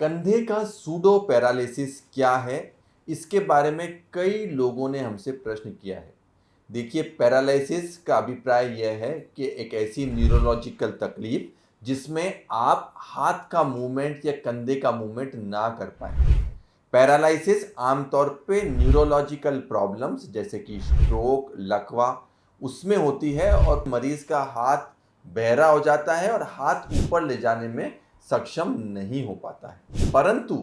कंधे का pseudo paralysis क्या है, इसके बारे में कई लोगों ने हमसे प्रश्न किया है। देखिए, पैरालिसिस का अभिप्राय यह है कि एक ऐसी न्यूरोलॉजिकल तकलीफ जिसमें आप हाथ का मूवमेंट या कंधे का मूवमेंट ना कर पाए। पैरालिसिस आमतौर पे न्यूरोलॉजिकल प्रॉब्लम्स जैसे कि स्ट्रोक, लकवा उसमें होती है और मरीज का हाथ बहरा हो जाता है और हाथ ऊपर ले जाने में सक्षम नहीं हो पाता है। परंतु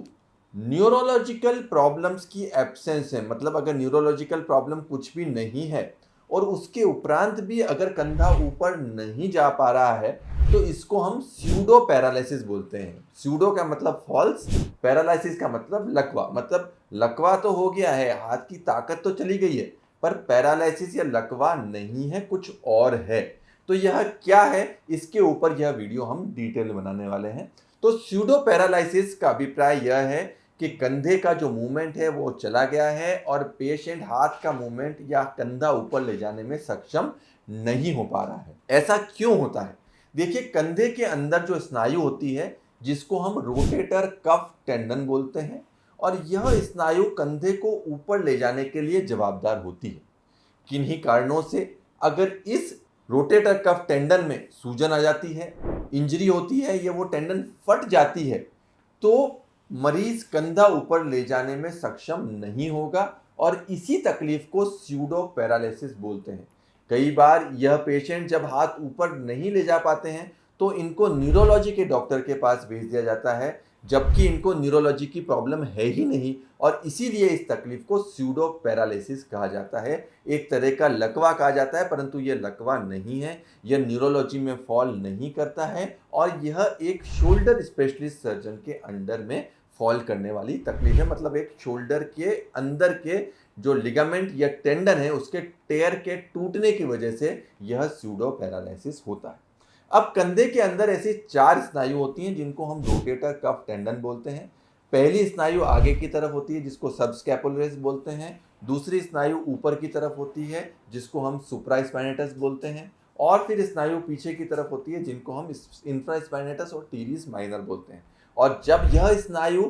न्यूरोलॉजिकल प्रॉब्लम्स की एब्सेंस है, मतलब अगर न्यूरोलॉजिकल प्रॉब्लम कुछ भी नहीं है और उसके उपरांत भी अगर कंधा ऊपर नहीं जा पा रहा है तो इसको हम स्यूडो पैरालिसिस बोलते हैं। स्यूडो का मतलब फॉल्स, पैरालिसिस का मतलब लकवा। मतलब लकवा तो हो गया है, हाथ की ताकत तो चली गई है, पर पैरालिसिस या लकवा नहीं है, कुछ और है। तो यह क्या है, इसके ऊपर यह वीडियो हम डिटेल बनाने वाले हैं। तो स्यूडो पैरालिसिस का अभिप्राय यह है कि कंधे का जो मूवमेंट है वो चला गया है और पेशेंट हाथ का मूवमेंट या कंधा ऊपर ले जाने में सक्षम नहीं हो पा रहा है। ऐसा क्यों होता है? देखिए, कंधे के अंदर जो स्नायु होती है जिसको हम रोटेटर कफ टेंडन बोलते हैं, और यह स्नायु कंधे को ऊपर ले जाने के लिए जवाबदार होती है। किन्हीं कारणों से अगर इस रोटेटर कफ टेंडन में सूजन आ जाती है, इंजरी होती है या वो टेंडन फट जाती है, तो मरीज कंधा ऊपर ले जाने में सक्षम नहीं होगा और इसी तकलीफ को स्यूडो पैरालिसिस बोलते हैं। कई बार यह पेशेंट जब हाथ ऊपर नहीं ले जा पाते हैं तो इनको न्यूरोलॉजी के डॉक्टर के पास भेज दिया जाता है, जबकि इनको न्यूरोलॉजी की प्रॉब्लम है ही नहीं, और इसीलिए इस तकलीफ को स्यूडो पैरालिसिस कहा जाता है। एक तरह का लकवा कहा जाता है, परंतु यह लकवा नहीं है, यह न्यूरोलॉजी में फॉल नहीं करता है और यह एक शोल्डर स्पेशलिस्ट सर्जन के अंडर में फॉल करने वाली तकलीफ है। मतलब एक शोल्डर के अंदर के जो लिगामेंट या टेंडन है उसके टेयर के टूटने की वजह से यह स्यूडो पैरालिसिस होता है। अब कंधे के अंदर ऐसी 4 स्नायु होती हैं जिनको हम रोटेटर कफ टेंडन बोलते हैं। पहली स्नायु आगे की तरफ होती है जिसको सबस्कैपुलरिस बोलते हैं। दूसरी स्नायु ऊपर की तरफ होती है जिसको हम सुप्रास्पाइनेटस बोलते हैं, और फिर स्नायु पीछे की तरफ होती है जिनको हम इंफ्रास्पाइनेटस और टीरिस माइनर बोलते हैं। और जब यह स्नायु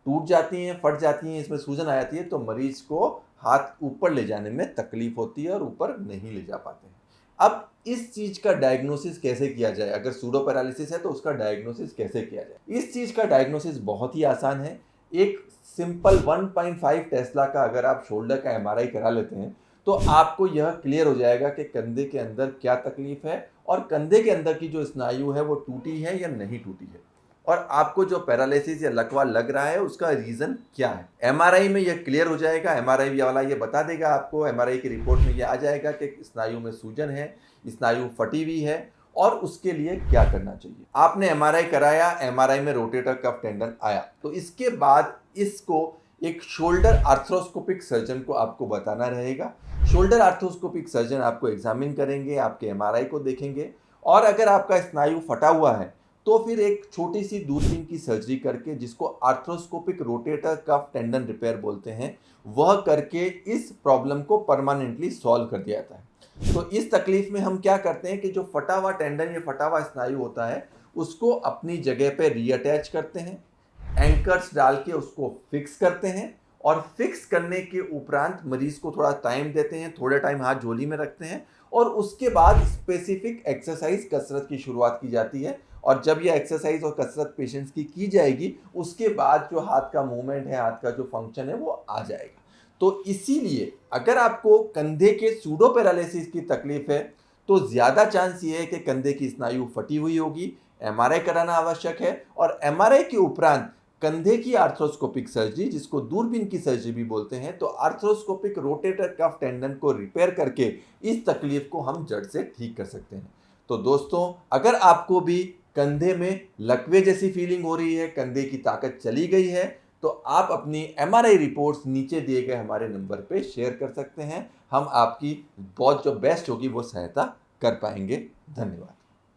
टूट जाती हैं, फट जाती हैं, इसमें सूजन आ जाती है तो मरीज को हाथ ऊपर ले जाने में तकलीफ होती है और ऊपर नहीं ले जा पाते हैं। अब इस चीज का डायग्नोसिस कैसे किया जाए? अगर सूडो पैरालिसिस है तो उसका डायग्नोसिस कैसे किया जाए? इस चीज का डायग्नोसिस बहुत ही आसान है। एक सिंपल 1.5 टेस्ला का अगर आप शोल्डर का एमआरआई करा लेते हैं तो आपको यह क्लियर हो जाएगा कि कंधे के अंदर क्या तकलीफ है और कंधे के अंदर की जो स्नायु है वो टूटी है या नहीं टूटी है, और आपको जो पैरालिसिस या लकवा लग रहा है उसका रीजन क्या है। एमआरआई में यह क्लियर हो जाएगा। एमआरआई वाला ये बता देगा आपको, एमआरआई की रिपोर्ट में यह आ जाएगा कि स्नायु में सूजन है, स्नायु फटी हुई है और उसके लिए क्या करना चाहिए। आपने एमआरआई कराया, एमआरआई में रोटेटर कफ टेंडन आया, तो इसके बाद इसको एक शोल्डर आर्थ्रोस्कोपिक सर्जन को आपको बताना रहेगा। शोल्डर आर्थ्रोस्कोपिक सर्जन आपको एग्जामिन करेंगे, आपके एमआरआई को देखेंगे, और अगर आपका स्नायु फटा हुआ है तो फिर एक छोटी सी दूरबीन की सर्जरी करके, जिसको arthroscopic rotator cuff tendon repair बोलते हैं, वह करके इस प्रॉब्लम को परमानेंटली सॉल्व कर दिया जाता है। तो इस तकलीफ में हम क्या करते हैं कि जो फटा हुआ टेंडन या फटा हुआ स्नायु होता है उसको अपनी जगह पे रीअटैच करते हैं, एंकर्स डाल के उसको फिक्स करते हैं, और फिक्स करने के उपरांत मरीज को थोड़ा टाइम देते हैं, थोड़ा टाइम हाथ झोली में रखते हैं, और उसके बाद स्पेसिफिक एक्सरसाइज कसरत की शुरुआत की जाती है। और जब यह एक्सरसाइज और कसरत पेशेंट्स की जाएगी उसके बाद जो हाथ का मूवमेंट है, हाथ का जो फंक्शन है वो आ जाएगा। तो इसीलिए अगर आपको कंधे के सूडो पैरालिसिस की तकलीफ है तो ज़्यादा चांस ये है कि कंधे की स्नायु फटी हुई होगी, एमआरआई कराना आवश्यक है, और एमआरआई के उपरांत कंधे की आर्थ्रोस्कोपिक सर्जरी, जिसको दूरबीन की सर्जरी भी बोलते हैं, तो आर्थ्रोस्कोपिक रोटेटर कफ टेंडन को रिपेयर करके इस तकलीफ को हम जड़ से ठीक कर सकते हैं। तो दोस्तों, अगर आपको भी कंधे में लकवे जैसी फीलिंग हो रही है, कंधे की ताकत चली गई है, तो आप अपनी एमआरआई रिपोर्ट्स नीचे दिए गए हमारे नंबर पे शेयर कर सकते हैं। हम आपकी बहुत जो बेस्ट होगी वो सहायता कर पाएंगे। धन्यवाद।